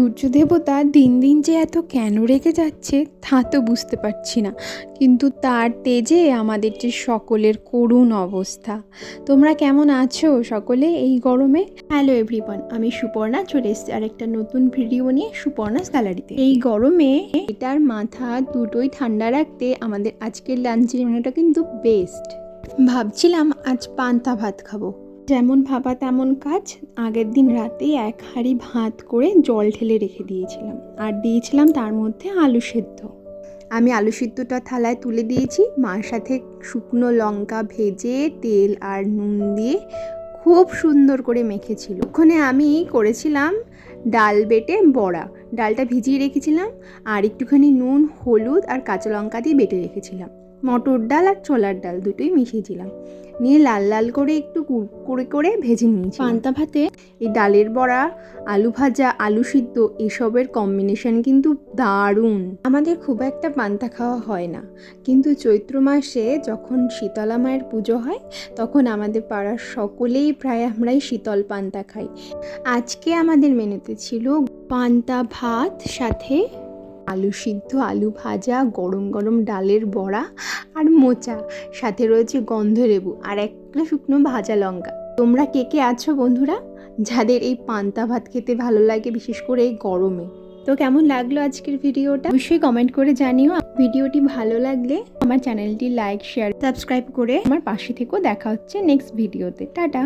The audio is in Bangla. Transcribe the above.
সূর্য দেবতা দিন দিন যে এত কেন রেগে যাচ্ছে তা তো বুঝতে পারছি না, কিন্তু তার তেজে আমাদের যে সকলের করুণ অবস্থা। তোমরা কেমন আছো সকলে এই গরমে? হ্যালো এভরিওয়ান, আমি সুপর্ণা চলে এসেছি আরেকটা নতুন ভিডিও নিয়ে সুপর্ণাস গ্যালারিতে। এই গরমে এটার মাথা দুটোই ঠান্ডা রাখতে আমাদের আজকের লাঞ্চের মেনুটা কিন্তু বেস্ট। ভাবছিলাম আজ পান্তা ভাত খাবো, যেমন ভাবা তেমন কাজ। আগের দিন রাতেই এক হাঁড়ি ভাত করে জল ঢেলে রেখে দিয়েছিলাম, আর দিয়েছিলাম তার মধ্যে আলু সেদ্ধ। আমি আলু সিদ্ধটা থালায় তুলে দিয়েছি, মার সাথে শুকনো লঙ্কা ভেজে তেল আর নুন দিয়ে খুব সুন্দর করে মেখেছিল। ওখানে আমি করেছিলাম ডাল বেটে বড়া। ডালটা ভিজিয়ে রেখেছিলাম আর একটুখানি নুন হলুদ আর কাঁচা লঙ্কা দিয়ে বেটে রেখেছিলাম। মটর ডাল আর ছোলার ডাল দুটোই মিশিয়েছিলাম, নিয়ে লাল লাল করে একটু কুড়কুড়ে করে ভেজে নিয়েছি। পান্তা ভাতে এই ডালের বড়া, আলু ভাজা, আলু সিদ্ধ এসবের কম্বিনেশন কিন্তু দারুণ। আমাদের খুব একটা পান্তা খাওয়া হয় না, কিন্তু চৈত্র মাসে যখন শীতলা মায়ের পুজো হয় তখন আমাদের পাড়ার সকলেই প্রায় আমরাই শীতল পান্তা খাই। আজকে আমাদের মেনুতে ছিল পান্তা ভাত, সাথে আলু সিদ্ধ, আলু ভাজা, গরম গরম ডালের বড়া আর মোচা, সাথে রয়েছে গন্ধলেবু আর একটা শুকনো ভাজা লঙ্কা। তোমরা কে কে আছো বন্ধুরা যাদের এই পান্তা ভাত খেতে ভালো লাগে, বিশেষ করে এই গরমে? তো কেমন লাগলো আজকের ভিডিওটা অবশ্যই কমেন্ট করে জানিও। ভিডিওটি ভালো লাগলে আমার চ্যানেলটি লাইক, শেয়ার, সাবস্ক্রাইব করে আমার পাশে থেকেও। দেখা হচ্ছে নেক্সট ভিডিওতে। টাটা।